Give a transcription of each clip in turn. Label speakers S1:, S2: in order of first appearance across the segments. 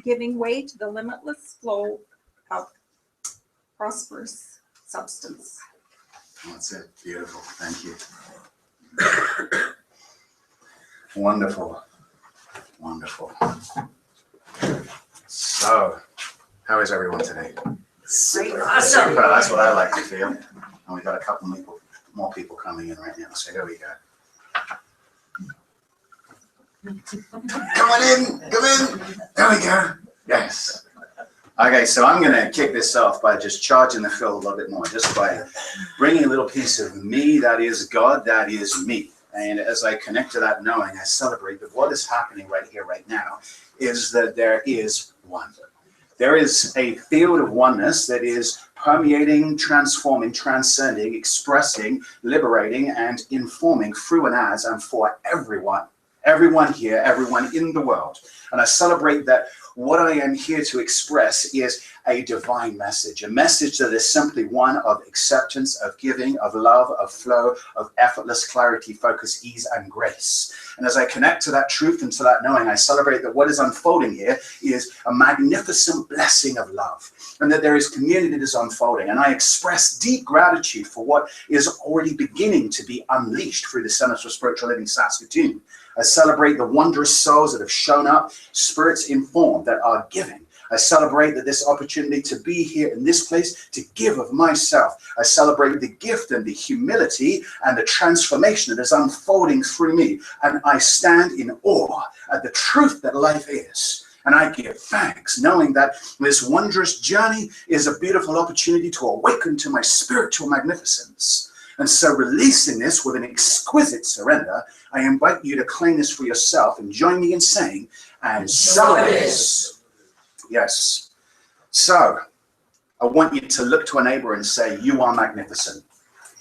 S1: giving way to the limitless flow of prosperous substance.
S2: That's it. Beautiful. Thank you. Wonderful. Wonderful. So, how is everyone today?
S3: Awesome.
S2: Super. That's what I like to feel. And we've got a couple more people coming in right now. So here we go. Come on in. Come in. There we go. Yes. Okay, so I'm going to kick this off by just charging the field a little bit more, just by bringing a little piece of me that is God, that is me. And as I connect to that knowing, I celebrate that what is happening right here, right now, is that there is one. There is a field of oneness that is permeating, transforming, transcending, expressing, liberating, and informing through and as and for everyone. Everyone here, everyone in the world. And I celebrate that what I am here to express is a divine message, a message that is simply one of acceptance, of giving, of love, of flow, of effortless clarity, focus, ease, and grace. And as I connect to that truth and to that knowing, I celebrate that what is unfolding here is a magnificent blessing of love, and that there is community that is unfolding. And I express deep gratitude for what is already beginning to be unleashed through the Centers for Spiritual Living Saskatoon. I celebrate the wondrous souls that have shown up, spirits informed that are giving. I celebrate that this opportunity to be here in this place, to give of myself. I celebrate the gift and the humility and the transformation that is unfolding through me. And I stand in awe at the truth that life is. And I give thanks, knowing that this wondrous journey is a beautiful opportunity to awaken to my spiritual magnificence. And so, releasing this with an exquisite surrender, I invite you to claim this for yourself and join me in saying, and so it is. Yes. So, I want you to look to a neighbor and say, you are magnificent.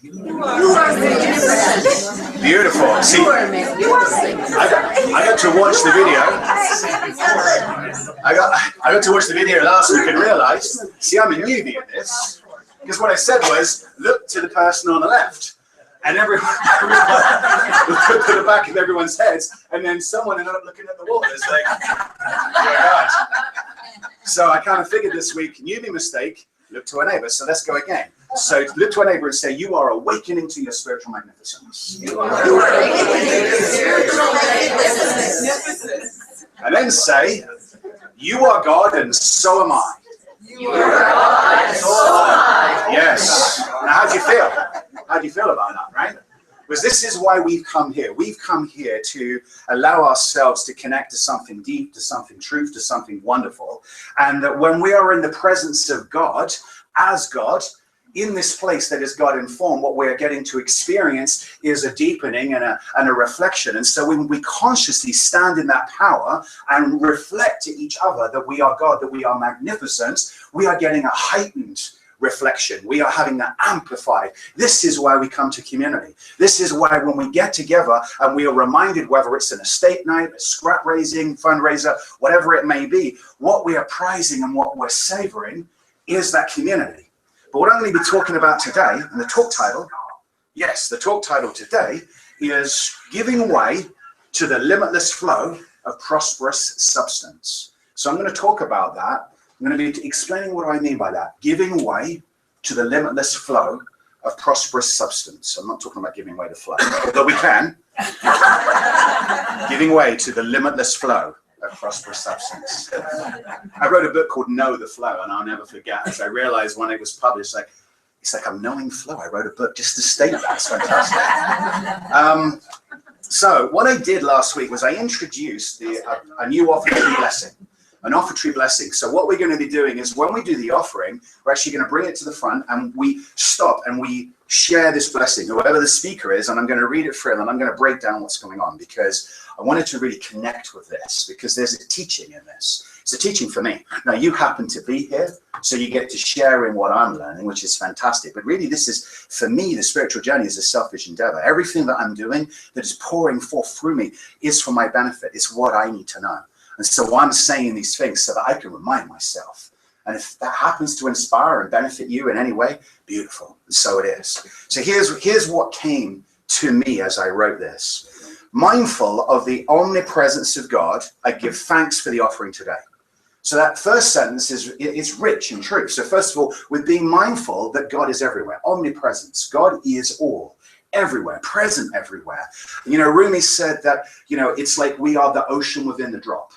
S3: You are magnificent.
S2: Beautiful. See,
S3: You are magnificent.
S2: I got to watch the video. I got to watch the video last week and realized, see, I'm a newbie at this. Because what I said was, look to the person on the left. And everyone looked to the back of everyone's heads. And then someone ended up looking at the wall. It's like, oh my God. So I kind of figured this week, newbie mistake, look to a neighbor. So let's go again. So look to a neighbor and say, you are awakening to your spiritual magnificence.
S3: You are awakening to your spiritual magnificence.
S2: And then say, you are God and so am I.
S3: You are God and so am I.
S2: Yes. Now, how do you feel? How do you feel about that, right? Because this is why we've come here. We've come here to allow ourselves to connect to something deep, to something truth, to something wonderful. And that when we are in the presence of God, as God, in this place that is God informed, what we're getting to experience is a deepening and a reflection. And so when we consciously stand in that power and reflect to each other that we are God, that we are magnificent, we are getting a heightened reflection. We are having that amplified. This is why we come to community. This is why when we get together and we are reminded, whether it's an estate night, a scrap raising, fundraiser, whatever it may be, what we are prizing and what we're savoring is that community. But what I'm going to be talking about today, and the talk title, yes, the talk title today is Giving Way to the Limitless Flow of Prosperous Substance. So I'm going to talk about that. I'm going to be explaining what I mean by that. Giving way to the limitless flow of prosperous substance. I'm not talking about giving way to flow, although we can. Giving way to the limitless flow of prosperous substance. I wrote a book called Know the Flow, and I'll never forget, as I realized when it was published, it's like I'm knowing flow. I wrote a book just to state that. It's fantastic. So what I did last week was I introduced a new offertory blessing. An offertory blessing. So what we're going to be doing is when we do the offering, we're actually going to bring it to the front and we stop and we share this blessing, whoever the speaker is, and I'm going to read it for them and I'm going to break down what's going on because I wanted to really connect with this because there's a teaching in this. It's a teaching for me. Now you happen to be here, so you get to share in what I'm learning, which is fantastic. But really this is, for me, the spiritual journey is a selfish endeavor. Everything that I'm doing that is pouring forth through me is for my benefit. It's what I need to know. And so I'm saying these things so that I can remind myself. And if that happens to inspire and benefit you in any way, beautiful. And so it is. So here's what came to me as I wrote this. Mindful of the omnipresence of God, I give thanks for the offering today. So that first sentence it's rich in truth. So first of all, we're being mindful that God is everywhere, omnipresence. God is all, everywhere, present everywhere. You know, Rumi said that, you know, it's like we are the ocean within the drop.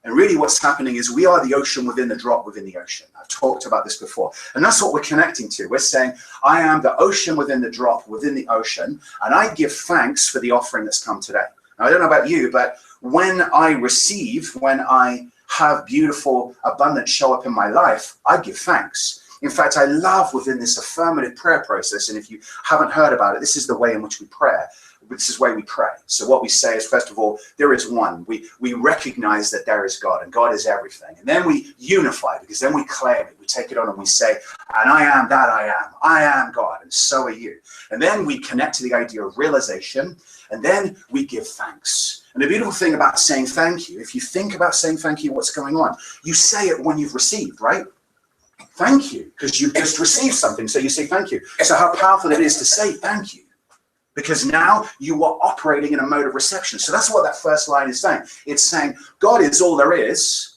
S2: And really what's happening is we are the ocean within the drop within the ocean. I've talked about this before. And that's what we're connecting to. We're saying, I am the ocean within the drop within the ocean, and I give thanks for the offering that's come today. Now, I don't know about you, but when I receive, when I have beautiful abundance show up in my life, I give thanks. In fact, I love within this affirmative prayer process, and if you haven't heard about it, this is the way in which we pray. This is the way we pray. So what we say is, first of all, there is one. We recognize that there is God, and God is everything. And then we unify, because then we claim it. We take it on and we say, and I am that I am. I am God, and so are you. And then we connect to the idea of realization, and then we give thanks. And the beautiful thing about saying thank you, if you think about saying thank you, what's going on? You say it when you've received, right? Thank you, because you've just received something, so you say thank you. So how powerful it is to say thank you, because now you are operating in a mode of reception. So that's what that first line is saying. It's saying, God is all there is,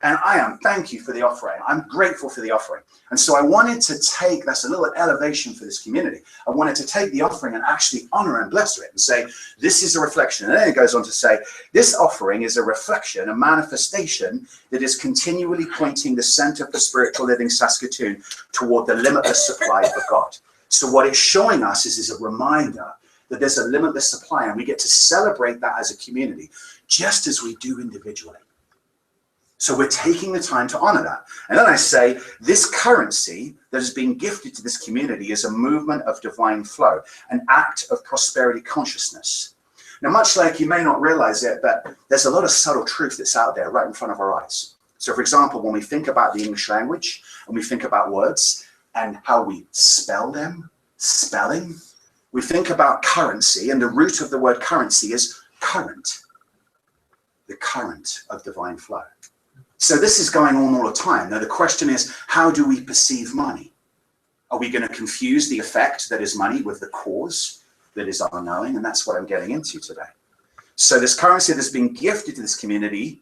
S2: and I am, thank you for the offering. I'm grateful for the offering. And so I wanted to take, that's a little elevation for this community. I wanted to take the offering and actually honor and bless it and say, this is a reflection. And then it goes on to say, this offering is a reflection, a manifestation that is continually pointing the Center for Spiritual Living Saskatoon toward the limitless supply of God. So what it's showing us is a reminder that there's a limitless supply, and we get to celebrate that as a community, just as we do individually. So we're taking the time to honor that. And then I say, this currency that has been gifted to this community is a movement of divine flow, an act of prosperity consciousness. Now, much like you may not realize it, but there's a lot of subtle truth that's out there right in front of our eyes. So for example, when we think about the English language and we think about words and how we spell them, spelling, we think about currency, and the root of the word currency is current, the current of divine flow. So this is going on all the time. Now the question is, how do we perceive money? Are we going to confuse the effect that is money with the cause that is our knowing? And that's what I'm getting into today. So this currency that's been gifted to this community,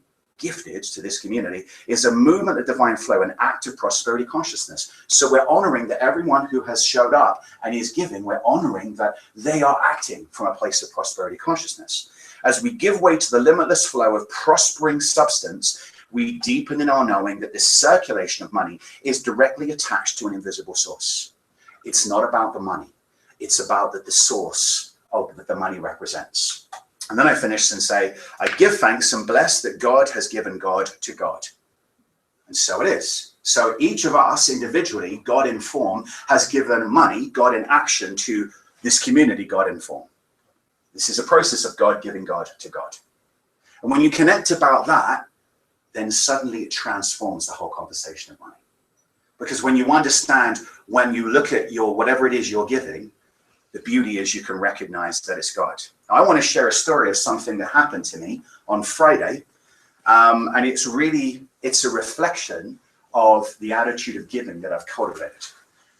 S2: is a movement of divine flow, an act of prosperity consciousness. So we're honoring that everyone who has showed up and is giving, we're honoring that they are acting from a place of prosperity consciousness. As we give way to the limitless flow of prospering substance, we deepen in our knowing that this circulation of money is directly attached to an invisible source. It's not about the money. It's about the source that the money represents. And then I finish and say, I give thanks and bless that God has given God to God. And so it is. So each of us individually, God in form, has given money, God in action, to this community, God in form. This is a process of God giving God to God. And when you connect about that, then suddenly it transforms the whole conversation of money. Because when you understand, when you look at your, whatever it is you're giving, the beauty is you can recognize that it's God. Now, I want to share a story of something that happened to me on Friday. And it's a reflection of the attitude of giving that I've cultivated.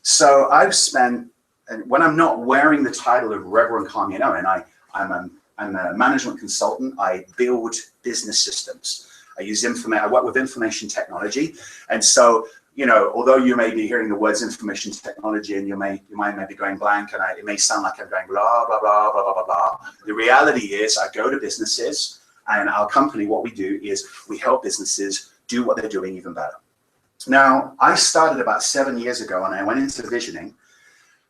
S2: So I've spent, and when I'm not wearing the title of Reverend Carmien, and I'm a management consultant, I build business systems. I work with information technology. And so, you know, although you may be hearing the words information technology and your mind may be going blank, and it may sound like I'm going blah, blah, blah, blah, blah, blah, blah. The reality is I go to businesses, and our company, what we do is we help businesses do what they're doing even better. Now, I started about 7 years ago, and I went into visioning,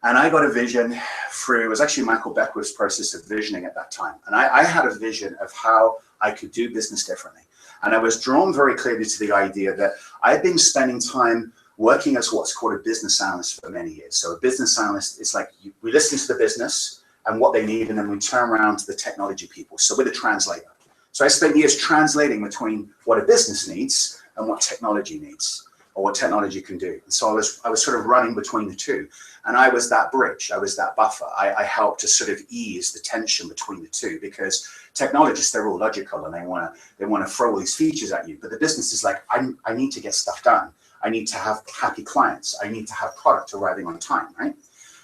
S2: and I got a vision through, it was actually Michael Beckwith's process of visioning at that time. And I had a vision of how I could do business differently. And I was drawn very clearly to the idea that I'd been spending time working as what's called a business analyst for many years. So a business analyst, it's like we listen to the business and what they need, and then we turn around to the technology people. So we're the translator. So I spent years translating between what a business needs and what technology needs, or what technology can do. And so I was sort of running between the two. And I was that bridge, I was that buffer. I helped to sort of ease the tension between the two, because technologists, they're all logical and they want to throw all these features at you. But the business is like, I need to get stuff done. I need to have happy clients. I need to have product arriving on time, right?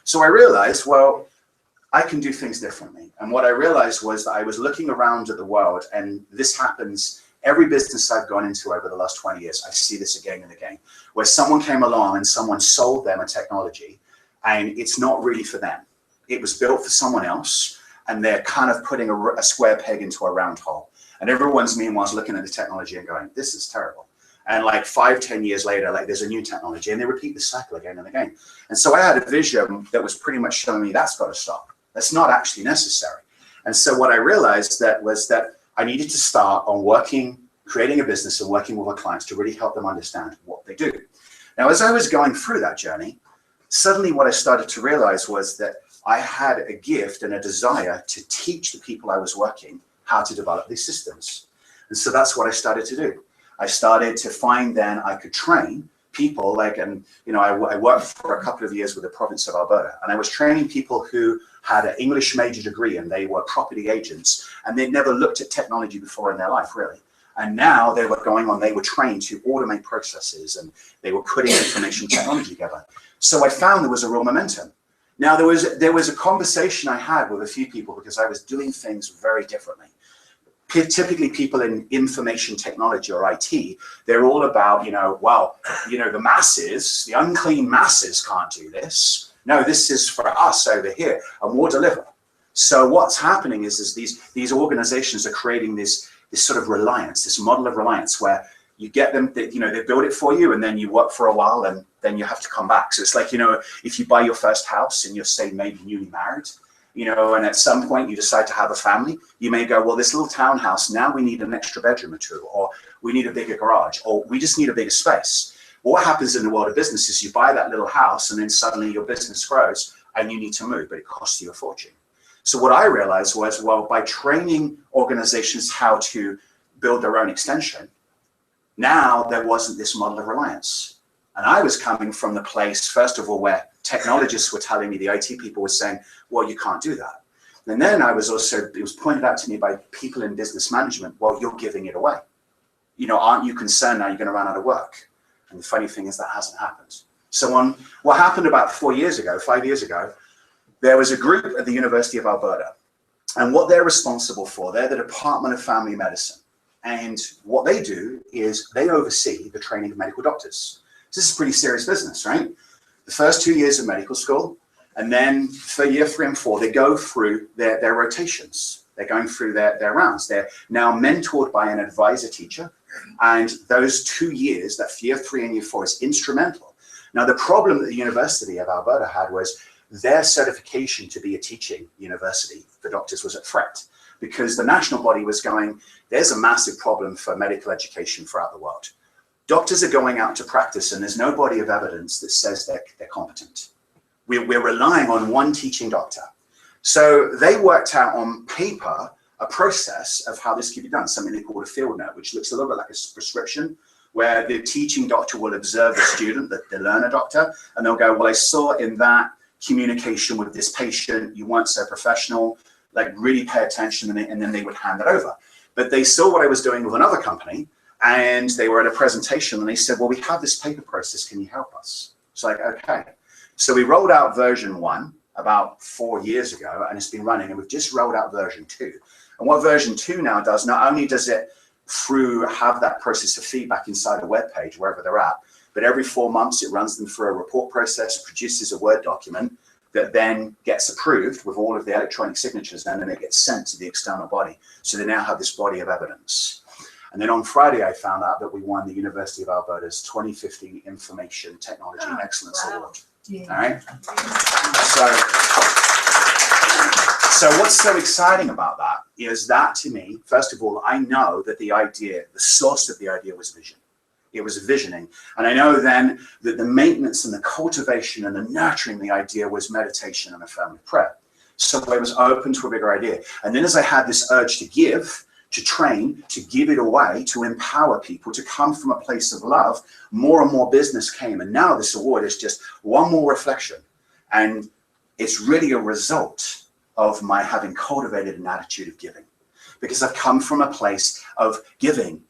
S2: So I realized, well, I can do things differently. And what I realized was that I was looking around at the world, and this happens Every business I've gone into over the last 20 years, I see this again and again, where someone came along and someone sold them a technology and it's not really for them. It was built for someone else and they're kind of putting a square peg into a round hole. And everyone's meanwhile looking at the technology and going, this is terrible. And like 5-10 years later, like there's a new technology and they repeat the cycle again and again. And so I had a vision that was pretty much showing me that's got to stop. That's not actually necessary. And so what I realized was that I needed to start on creating a business and working with our clients to really help them understand what they do. Now, as I was going through that journey, suddenly what I started to realize was that I had a gift and a desire to teach the people I was working how to develop these systems. And so that's what I started to do. I started to find then I could train people I worked for a couple of years with the province of Alberta, and I was training people who had an English major degree and they were property agents and they'd never looked at technology before in their life, really. And now they were trained to automate processes and they were putting information technology together. So I found there was a real momentum. Now there was a conversation I had with a few people because I was doing things very differently. Typically people in information technology or IT, they're all about, the masses, the unclean masses can't do this. No, this is for us over here and we'll deliver. So what's happening is these organizations are creating this sort of reliance, this model of reliance where you get them, they build it for you and then you work for a while and then you have to come back. So it's like, if you buy your first house and you're, say, maybe newly married, and at some point you decide to have a family, you may go, well, this little townhouse, now we need an extra bedroom or two, or we need a bigger garage, or we just need a bigger space. Well, what happens in the world of business is you buy that little house and then suddenly your business grows and you need to move, but it costs you a fortune. So what I realized was, well, by training organizations how to build their own extension, now there wasn't this model of reliance. And I was coming from the place, first of all, where technologists were telling me, the IT people were saying, well, you can't do that. And then it was pointed out to me by people in business management, well, you're giving it away. Aren't you concerned now you're going to run out of work? And the funny thing is that hasn't happened. So what happened about 5 years ago, there was a group at the University of Alberta. And what they're responsible for, they're the Department of Family Medicine. And what they do is they oversee the training of medical doctors. This is pretty serious business, right? The first 2 years of medical school, and then for year 3 and 4, they go through their rotations. They're going through their rounds. They're now mentored by an advisor teacher. And those 2 years, that year 3 and year 4 is instrumental. Now, the problem that the University of Alberta had was their certification to be a teaching university for doctors was at threat, because the national body was going, there's a massive problem for medical education throughout the world. Doctors are going out to practice and there's no body of evidence that says they're competent. We're relying on one teaching doctor. So they worked out on paper a process of how this could be done, something they called a field note, which looks a little bit like a prescription, where the teaching doctor will observe the student, the learner doctor, and they'll go, well, I saw in that communication with this patient, you weren't so professional, like really pay attention, and then they would hand it over. But they saw what I was doing with another company, and they were at a presentation and they said, well, we have this paper process, can you help us? It's like, okay. So we rolled out version 1 about 4 years ago, and it's been running, and we've just rolled out version 2. And what version 2 now does, not only does it have that process of feedback inside a web page, wherever they're at, but every 4 months it runs them through a report process, produces a Word document that then gets approved with all of the electronic signatures, and then it gets sent to the external body. So they now have this body of evidence. And then on Friday, I found out that we won the University of Alberta's 2015 Information Technology Excellence Award. Yeah. All right. So what's so exciting about that is that, to me, first of all, I know that the source of the idea was vision. It was visioning. And I know then that the maintenance and the cultivation and the nurturing the idea was meditation and affirmative prayer. So I was open to a bigger idea. And then as I had this urge to give, to train, to give it away, to empower people, to come from a place of love, more and more business came. And now this award is just one more reflection. And it's really a result of my having cultivated an attitude of giving. Because I've come from a place of giving,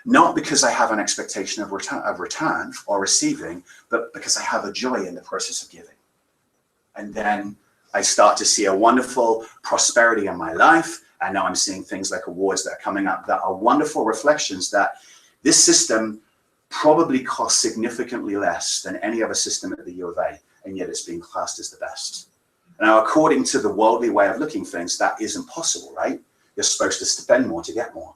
S2: not because I have an expectation of return or receiving, but because I have a joy in the process of giving. And then I start to see a wonderful prosperity in my life, And now I'm seeing things like awards that are coming up that are wonderful reflections that this system probably costs significantly less than any other system at the U of A, and yet it's being classed as the best. Now, according to the worldly way of looking at things, that isn't possible, right? You're supposed to spend more to get more.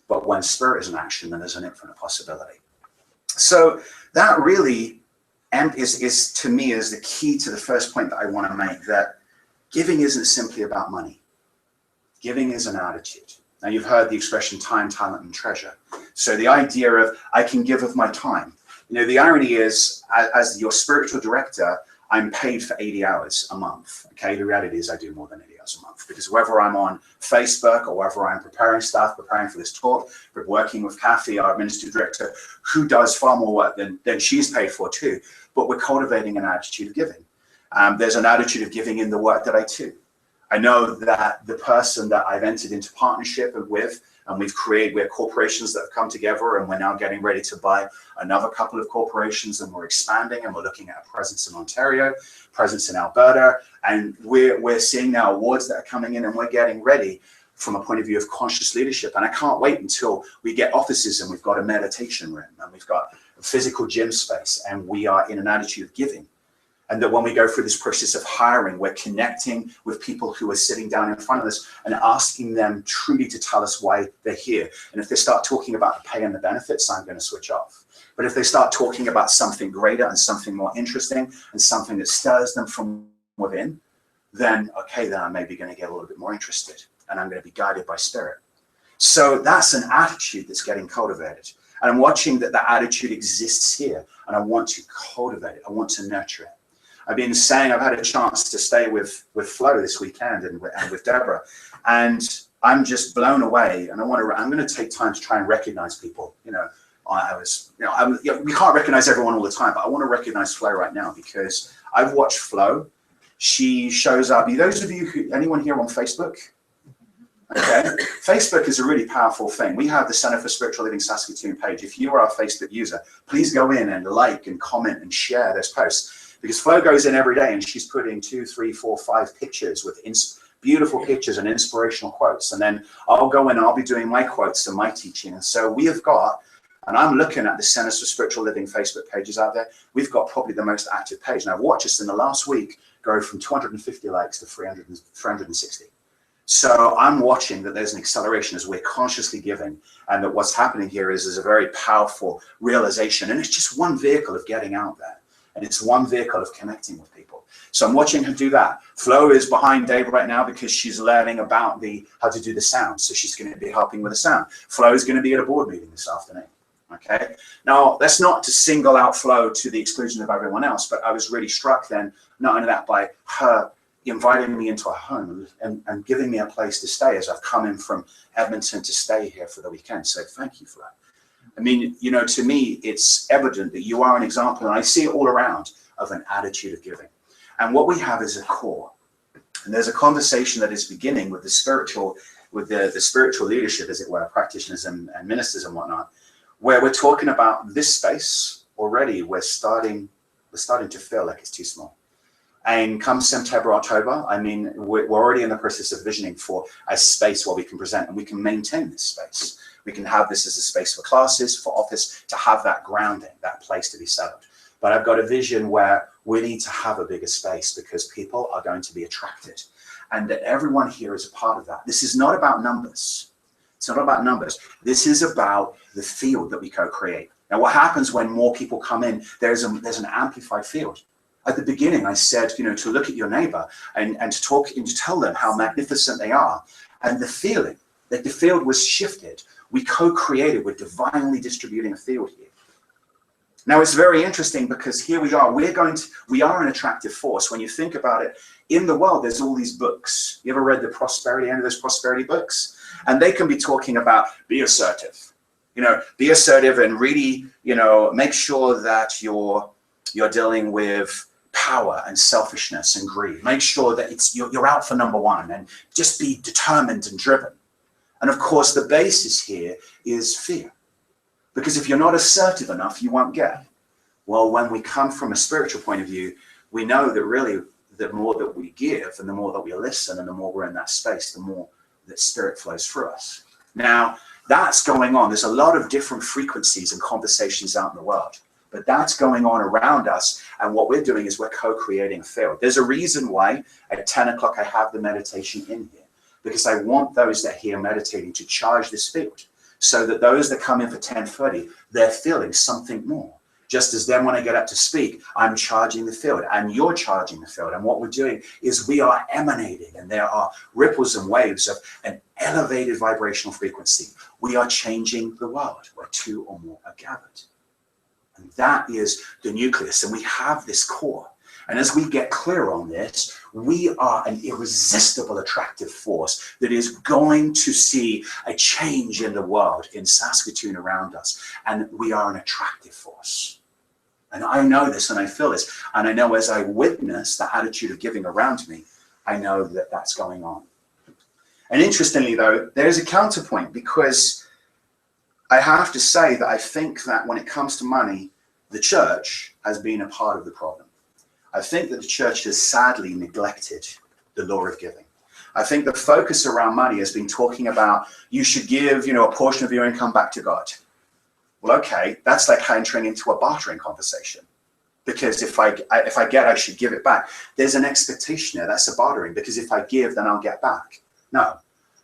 S2: But when spirit is in action, then there's an infinite possibility. So that really is to me is the key to the first point that I want to make, that giving isn't simply about money. Giving is an attitude. Now, you've heard the expression time, talent, and treasure. So the idea of I can give of my time. You know, the irony is, as your spiritual director, I'm paid for 80 hours a month. Okay, the reality is I do more than 80 hours a month, because whether I'm on Facebook or whether I'm preparing stuff, preparing for this talk, working with Kathy, our administrative director, who does far more work than she's paid for too. But we're cultivating an attitude of giving. There's an attitude of giving in the work that I do. I know that the person that I've entered into partnership with, and we're corporations that have come together, and we're now getting ready to buy another couple of corporations, and we're expanding, and we're looking at a presence in Ontario, presence in Alberta, and we're seeing now awards that are coming in, and we're getting ready from a point of view of conscious leadership. And I can't wait until we get offices, and we've got a meditation room, and we've got a physical gym space, and we are in an attitude of giving. And that when we go through this process of hiring, we're connecting with people who are sitting down in front of us and asking them truly to tell us why they're here. And if they start talking about the pay and the benefits, I'm going to switch off. But if they start talking about something greater and something more interesting and something that stirs them from within, then, okay, then I'm maybe going to get a little bit more interested, and I'm going to be guided by spirit. So that's an attitude that's getting cultivated. And I'm watching that attitude exists here, and I want to cultivate it. I want to nurture it. I've been saying, I've had a chance to stay with Flo this weekend and with Deborah, and I'm just blown away. And I'm going to take time to try and recognize people. You know, we can't recognize everyone all the time, but I want to recognize Flo right now, because I've watched Flo. She shows up. Those of you anyone here on Facebook? Okay, Facebook is a really powerful thing. We have the Center for Spiritual Living Saskatoon page. If you are our Facebook user, please go in and like and comment and share those posts. Because Flo goes in every day and she's putting 2, 3, 4, 5 pictures with beautiful pictures and inspirational quotes. And then I'll go in and I'll be doing my quotes and my teaching. And so we have got, and I'm looking at the Centers for Spiritual Living Facebook pages out there, we've got probably the most active page. And I've watched us in the last week go from 250 likes to 360. So I'm watching that there's an acceleration as we're consciously giving, and that what's happening here is a very powerful realization. And it's just one vehicle of getting out there. And it's one vehicle of connecting with people. So I'm watching her do that. Flo is behind Dave right now because she's learning about how to do the sound. So she's going to be helping with the sound. Flo is going to be at a board meeting this afternoon. Okay. Now, that's not to single out Flo to the exclusion of everyone else, but I was really struck then, not only that, by her inviting me into her home and giving me a place to stay as I've come in from Edmonton to stay here for the weekend. So thank you, Flo. I mean, you know, to me, it's evident that you are an example, and I see it all around, of an attitude of giving. And what we have is a core. And there's a conversation that is beginning with the spiritual leadership, as it were, practitioners and ministers and whatnot, where we're talking about this space already. We're starting to feel like it's too small. And come September, October, I mean, we're already in the process of visioning for a space where we can present and we can maintain this space. We can have this as a space for classes, for office, to have that grounding, that place to be settled. But I've got a vision where we need to have a bigger space because people are going to be attracted, and that everyone here is a part of that. This is not about numbers. It's not about numbers. This is about the field that we co-create. Now, what happens when more people come in, there's an amplified field. At the beginning, I said, you know, to look at your neighbor and to talk and to tell them how magnificent they are. And the feeling that the field was shifted. We co-created, we're divinely distributing a field here. Now, it's very interesting because here we are. We are an attractive force. When you think about it, in the world, there's all these books. You ever read the prosperity, any of those prosperity books? And they can be talking about be assertive. You know, be assertive and really, you know, make sure that you're dealing with power and selfishness and greed. Make sure that you're out for number one and just be determined and driven. And of course, the basis here is fear. Because if you're not assertive enough, you won't get. Well, when we come from a spiritual point of view, we know that really the more that we give and the more that we listen and the more we're in that space, the more that spirit flows through us. Now, that's going on. There's a lot of different frequencies and conversations out in the world, but that's going on around us. And what we're doing is we're co-creating a field. There's a reason why at 10 o'clock I have the meditation in here, because I want those that are here meditating to charge this field so that those that come in for 10:30, they're feeling something more. Just as then when I get up to speak, I'm charging the field and you're charging the field. And what we're doing is we are emanating, and there are ripples and waves of an elevated vibrational frequency. We are changing the world where two or more are gathered. And that is the nucleus. And we have this core. And as we get clear on this, we are an irresistible attractive force that is going to see a change in the world, in Saskatoon around us. And we are an attractive force. And I know this and I feel this. And I know as I witness the attitude of giving around me, I know that that's going on. And interestingly, though, there's a counterpoint, because I have to say that I think that when it comes to money, the church has been a part of the problem. I think that the church has sadly neglected the law of giving. I think the focus around money has been talking about you should give, a portion of your income back to God. Well, okay, that's like entering into a bartering conversation. Because if I get, I should give it back. There's an expectation there. That's a bartering, because if I give, then I'll get back. No,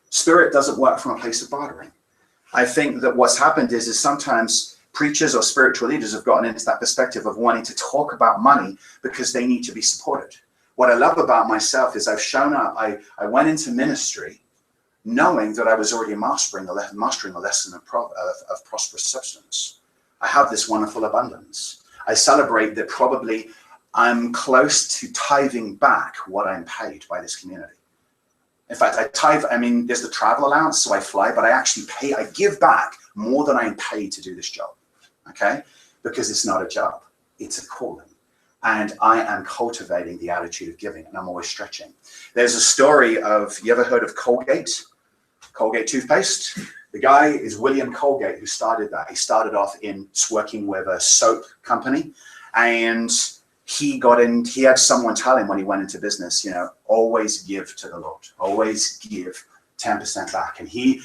S2: spirit doesn't work from a place of bartering. I think that what's happened is sometimes preachers or spiritual leaders have gotten into that perspective of wanting to talk about money because they need to be supported. What I love about myself is I've shown up. I went into ministry knowing that I was already mastering the lesson of prosperous substance. I have this wonderful abundance. I celebrate that probably I'm close to tithing back what I'm paid by this community. In fact, I tithe, there's the travel allowance, so I fly, but I actually I give back more than I'm paid to do this job. Okay, because it's not a job, it's a calling. And I am cultivating the attitude of giving, and I'm always stretching. There's a story of, you ever heard of Colgate toothpaste? The guy is William Colgate, who started that. He started off in working with a soap company, and he had someone tell him when he went into business, always give to the Lord, always give 10% back. And he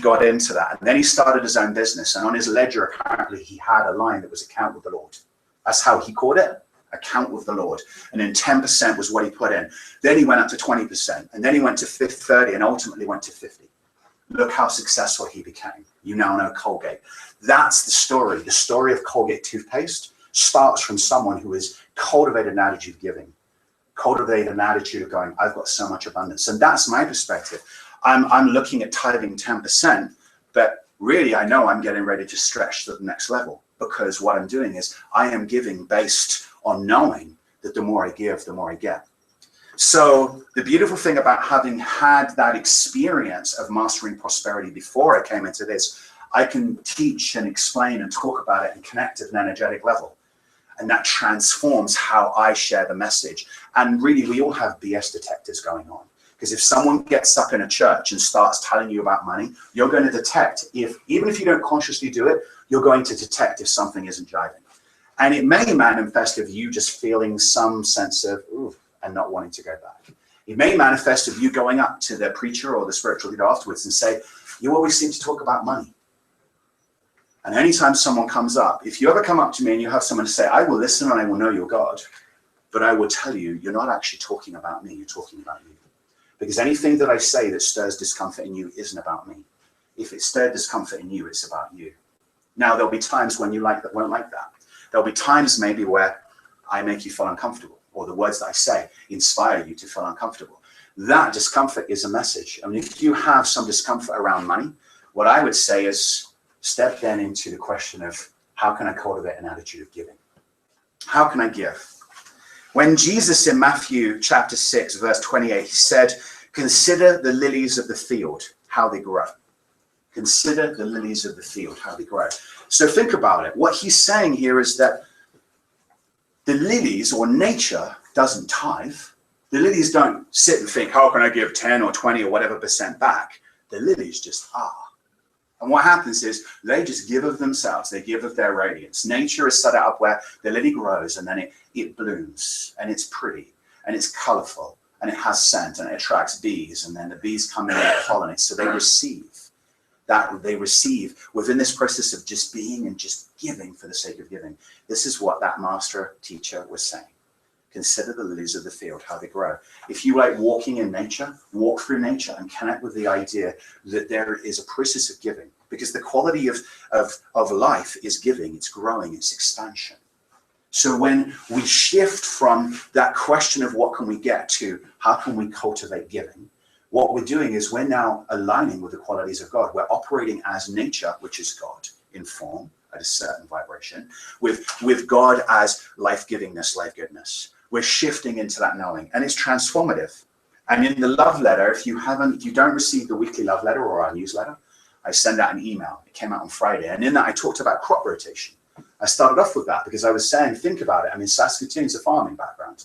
S2: got into that. And then he started his own business. And on his ledger, apparently, he had a line that was account with the Lord. That's how he called it, account with the Lord. And then 10% was what he put in. Then he went up to 20%. And then he went to 30 and ultimately went to 50. Look how successful he became. You now know Colgate. That's the story. The story of Colgate toothpaste starts from someone who has cultivated an attitude of giving. Cultivate an attitude of going, I've got so much abundance. And that's my perspective. I'm looking at tithing 10%, but really I know I'm getting ready to stretch to the next level, because what I'm doing is I am giving based on knowing that the more I give, the more I get. So the beautiful thing about having had that experience of mastering prosperity before I came into this, I can teach and explain and talk about it and connect at an energetic level. And that transforms how I share the message. And really, we all have BS detectors going on. Because if someone gets up in a church and starts telling you about money, you're going to detect, even if you don't consciously do it, you're going to detect if something isn't jiving. And it may manifest of you just feeling some sense of, ooh, and not wanting to go back. It may manifest of you going up to the preacher or the spiritual leader afterwards and say, you always seem to talk about money. And anytime someone comes up, if you ever come up to me and you have someone say, I will listen and I will know your God, but I will tell you, you're not actually talking about me, you're talking about you. Because anything that I say that stirs discomfort in you isn't about me. If it stirred discomfort in you, it's about you. Now, there'll be times when you won't like that. There'll be times maybe where I make you feel uncomfortable, or the words that I say inspire you to feel uncomfortable. That discomfort is a message. If you have some discomfort around money, what I would say is, step then into the question of how can I cultivate an attitude of giving? How can I give? When Jesus in Matthew chapter 6, verse 28, he said, consider the lilies of the field, how they grow. Consider the lilies of the field, how they grow. So think about it. What he's saying here is that the lilies, or nature, doesn't tithe. The lilies don't sit and think, how can I give 10 or 20 or whatever % back? The lilies just are. And what happens is they just give of themselves. They give of their radiance. Nature is set up where the lily grows and then it blooms and it's pretty and it's colorful and it has scent, and it attracts bees, and then the bees come in and pollinate. So they receive within this process of just being and just giving for the sake of giving. This is what that master teacher was saying. Consider the lilies of the field, how they grow. If you like walking in nature, walk through nature and connect with the idea that there is a process of giving, because the quality of life is giving, it's growing, it's expansion. So when we shift from that question of what can we get to how can we cultivate giving, what we're doing is we're now aligning with the qualities of God. We're operating as nature, which is God in form at a certain vibration, with God as life-givingness, life-goodness. We're shifting into that knowing, and it's transformative. And in the love letter, if you don't receive the weekly love letter or our newsletter, I send out an email. It came out on Friday, and in that I talked about crop rotation. I started off with that because I was saying, think about it. I mean, Saskatoon's a farming background.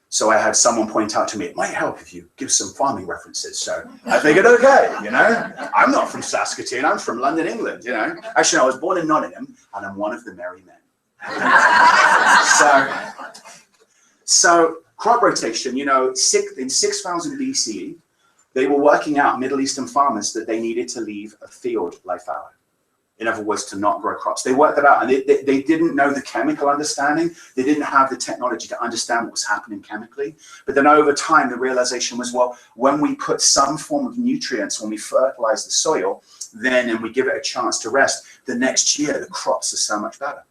S2: So I had someone point out to me, it might help if you give some farming references. So I figured, okay, I'm not from Saskatoon, I'm from London, England, Actually, I was born in Nottingham, and I'm one of the merry men. So crop rotation, in 6000 BCE, they were working out, Middle Eastern farmers, that they needed to leave a field life hour. In other words, to not grow crops. They worked that out, and they didn't know the chemical understanding. They didn't have the technology to understand what was happening chemically. But then over time, the realization was, well, when we put some form of nutrients, when we fertilize the soil, and we give it a chance to rest, the next year, the crops are so much better.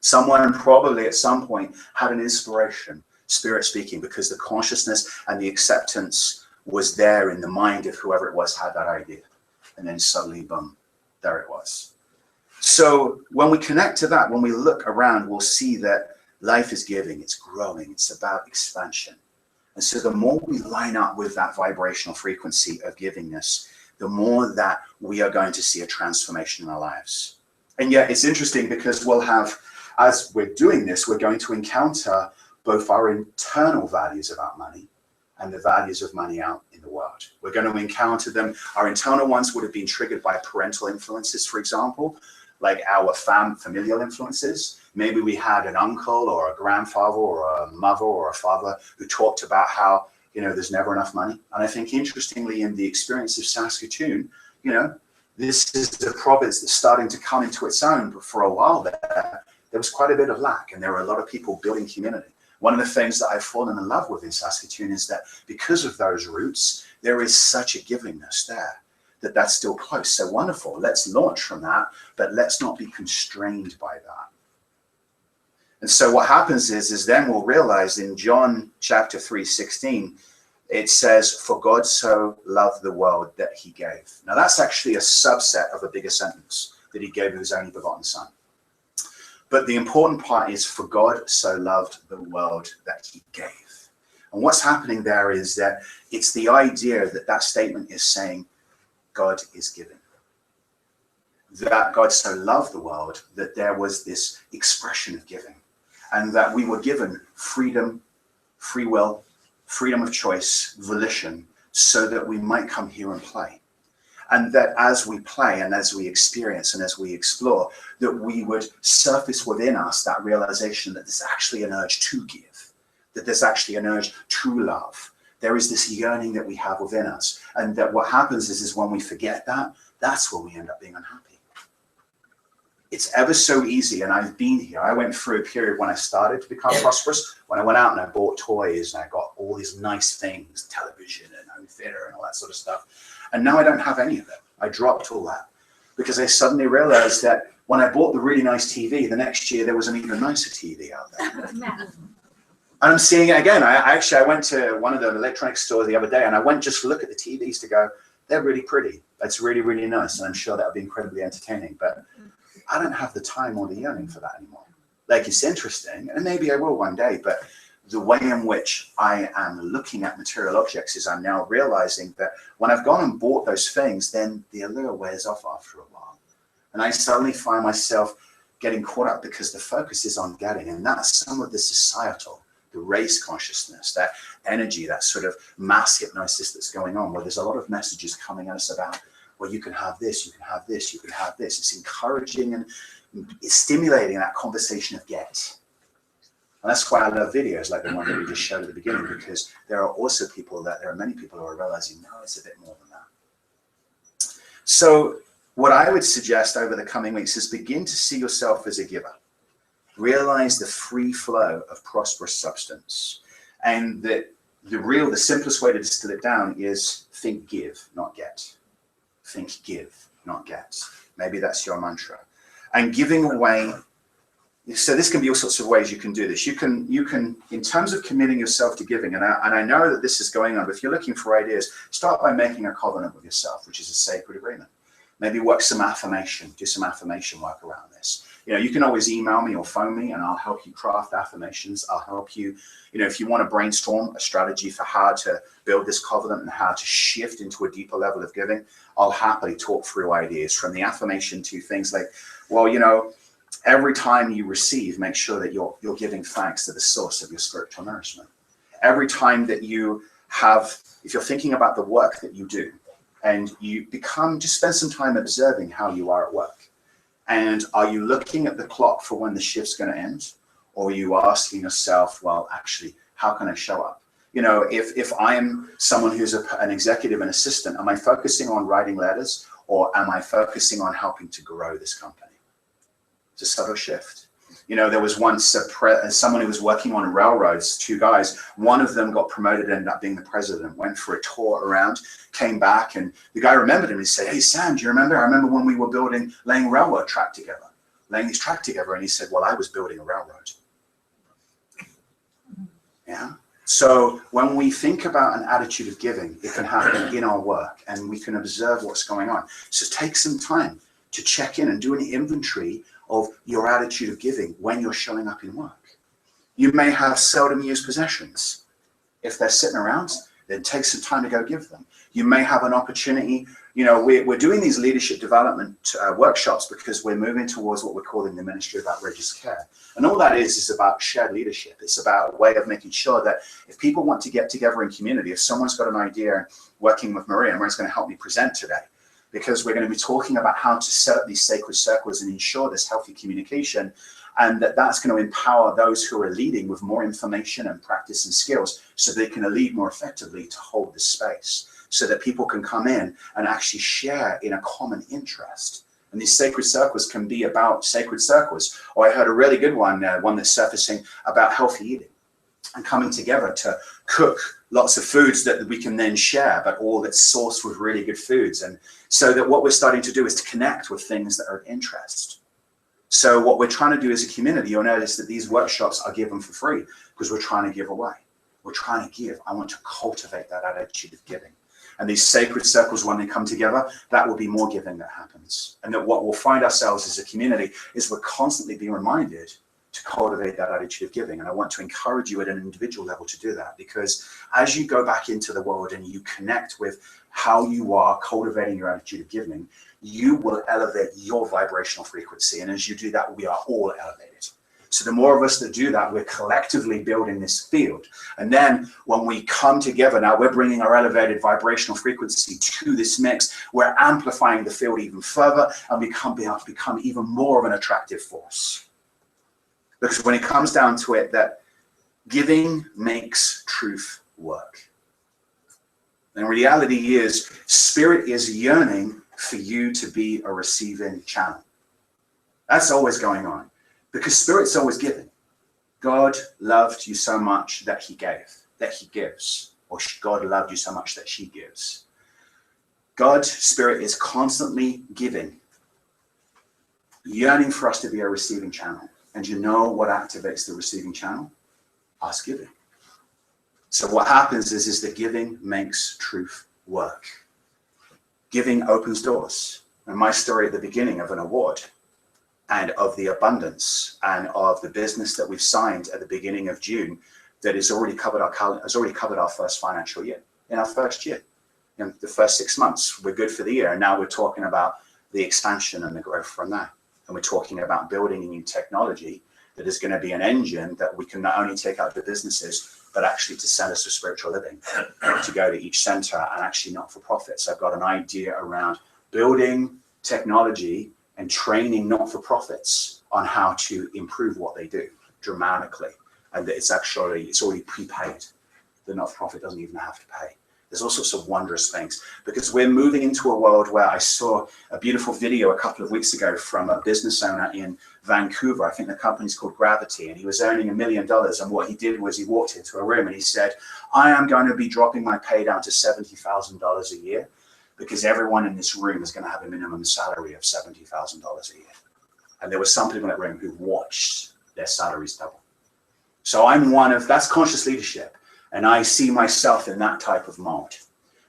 S2: Someone probably at some point had an inspiration, spirit speaking, because the consciousness and the acceptance was there in the mind of whoever it was had that idea. And then suddenly, boom. There it was. So when we connect to that, when we look around, we'll see that life is giving, it's growing, it's about expansion. And so the more we line up with that vibrational frequency of givingness, the more that we are going to see a transformation in our lives. And yet it's interesting because we'll have, as we're doing this, we're going to encounter both our internal values about money and the values of money out in the world. We're going to encounter them. Our internal ones would have been triggered by parental influences, for example, like our familial influences. Maybe we had an uncle or a grandfather or a mother or a father who talked about how, there's never enough money. And I think interestingly, in the experience of Saskatoon, this is a province that's starting to come into its own, but for a while there was quite a bit of lack, and there were a lot of people building community. One of the things that I've fallen in love with in Saskatoon is that because of those roots, there is such a givingness there that's still close. So wonderful. Let's launch from that, but let's not be constrained by that. And so what happens is then we'll realize in John chapter 3:16, it says, for God so loved the world that he gave. Now that's actually a subset of a bigger sentence, that he gave his only begotten son. But the important part is, for God so loved the world that he gave. And what's happening there is that it's the idea that statement is saying God is giving. That God so loved the world that there was this expression of giving. And that we were given freedom, free will, freedom of choice, volition, so that we might come here and play. And that as we play and as we experience and as we explore, that we would surface within us that realization that there's actually an urge to give, that there's actually an urge to love. There is this yearning that we have within us. And that what happens is when we forget that, that's when we end up being unhappy. It's ever so easy, and I've been here. I went through a period when I started to become prosperous, when I went out and I bought toys and I got all these nice things, television and home theater and all that sort of stuff. And now I don't have any of it. I dropped all that because I suddenly realized that when I bought the really nice TV, the next year there was an even nicer TV out there. And I'm seeing it again. I went to one of the electronics stores the other day and I went just to look at the TVs to go, they're really pretty. That's really, really nice. And I'm sure that would be incredibly entertaining. But I don't have the time or the yearning for that anymore. Like, it's interesting, and maybe I will one day, but the way in which I am looking at material objects is I'm now realizing that when I've gone and bought those things, then the allure wears off after a while. And I suddenly find myself getting caught up because the focus is on getting. And that's some of the societal, the race consciousness, that energy, that sort of mass hypnosis that's going on, where there's a lot of messages coming at us about, well, you can have this, you can have this, you can have this. It's encouraging and it's stimulating that conversation of get. And that's why I love videos like the one that we just showed at the beginning, because there are many people who are realizing, no, it's a bit more than that. So what I would suggest over the coming weeks is begin to see yourself as a giver. Realize the free flow of prosperous substance. And that the simplest way to distill it down is think give, not get. Think give, not get. Maybe that's your mantra. And giving away, so this can be all sorts of ways you can do this. You can, in terms of committing yourself to giving, and I know that this is going on, but if you're looking for ideas, start by making a covenant with yourself, which is a sacred agreement. Maybe work some affirmation, do some affirmation work around this. You can always email me or phone me and I'll help you craft affirmations. I'll help you, if you want to brainstorm a strategy for how to build this covenant and how to shift into a deeper level of giving, I'll happily talk through ideas from the affirmation to things like, well, every time you receive, make sure that you're giving thanks to the source of your spiritual nourishment. Every time that you have, if you're thinking about the work that you do, and just spend some time observing how you are at work. And are you looking at the clock for when the shift's going to end? Or are you asking yourself, well, actually, how can I show up? If I'm someone who's an executive and assistant, am I focusing on writing letters or am I focusing on helping to grow this company? It's a subtle shift. There was once someone who was working on railroads, two guys, one of them got promoted, ended up being the president, went for a tour around, came back, and the guy remembered him. He said, hey, Sam, do you remember? I remember when we were laying railroad track together, laying this track together. And he said, well, I was building a railroad. Yeah. So when we think about an attitude of giving, it can happen in our work and we can observe what's going on. So take some time to check in and do an inventory of your attitude of giving when you're showing up in work. You may have seldom used possessions. If they're sitting around, then take some time to go give them. You may have an opportunity. We're doing these leadership development workshops because we're moving towards what we're calling the Ministry of Outrageous Care. And all that is about shared leadership. It's about a way of making sure that if people want to get together in community, if someone's got an idea, working with Maria, and Maria's going to help me present today, because we're going to be talking about how to set up these sacred circles and ensure this healthy communication, and that's going to empower those who are leading with more information and practice and skills so they can lead more effectively to hold the space, so that people can come in and actually share in a common interest. And these sacred circles can be about sacred circles. Or I heard a really good one that's surfacing about healthy eating and coming together to cook lots of foods that we can then share, but all that's sourced with really good foods. And so that what we're starting to do is to connect with things that are of interest. So what we're trying to do as a community, you'll notice that these workshops are given for free because we're trying to give away. We're trying to give. I want to cultivate that attitude of giving. And these sacred circles, when they come together, that will be more giving that happens. And that what we'll find ourselves as a community is we're constantly being reminded to cultivate that attitude of giving. And I want to encourage you at an individual level to do that, because as you go back into the world and you connect with how you are cultivating your attitude of giving, you will elevate your vibrational frequency. And as you do that, we are all elevated. So the more of us that do that, we're collectively building this field. And then when we come together, now we're bringing our elevated vibrational frequency to this mix. We're amplifying the field even further and become even more of an attractive force. Because when it comes down to it, that giving makes truth work. And reality is, spirit is yearning for you to be a receiving channel. That's always going on, because spirit's always giving. God loved you so much that he gave, that he gives, or God loved you so much that she gives. God's spirit is constantly giving, yearning for us to be a receiving channel. And you know what activates the receiving channel? Us giving. So what happens is that giving makes truth work. Giving opens doors. And my story at the beginning of an award and of the abundance and of the business that we've signed at the beginning of June that has already covered our first financial year. In our first year, in the first 6 months, we're good for the year. And now we're talking about the expansion and the growth from that. And we're talking about building a new technology that is going to be an engine that we can not only take out to businesses, but actually to centers for spiritual living, to go to each center and actually not for profits. I've got an idea around building technology and training not for profits on how to improve what they do dramatically. and it's already prepaid. The not-for-profit doesn't even have to pay. There's all sorts of wondrous things, because we're moving into a world where I saw a beautiful video a couple of weeks ago from a business owner in Vancouver. I think the company's called Gravity, and he was earning $1 million. And what he did was he walked into a room and he said, I am going to be dropping my pay down to $70,000 a year, because everyone in this room is going to have a minimum salary of $70,000 a year. And there were some people in that room who watched their salaries double. So that's conscious leadership. And I see myself in that type of mode.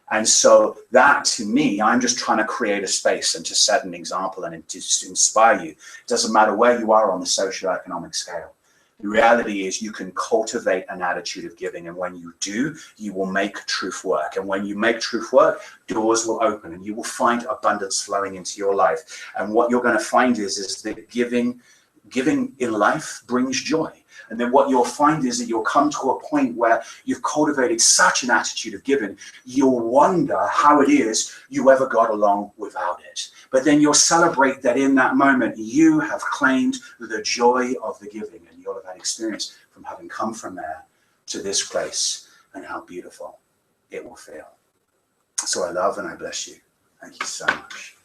S2: And so that, to me, I'm just trying to create a space and to set an example and to inspire you. It doesn't matter where you are on the socioeconomic scale. The reality is you can cultivate an attitude of giving. And when you do, you will make truth work. And when you make truth work, doors will open and you will find abundance flowing into your life. And what you're going to find is that giving in life brings joy. And then what you'll find is that you'll come to a point where you've cultivated such an attitude of giving, you'll wonder how it is you ever got along without it. But then you'll celebrate that in that moment, you have claimed the joy of the giving, and you'll have had experience from having come from there to this place, and how beautiful it will feel. So I love and I bless you. Thank you so much.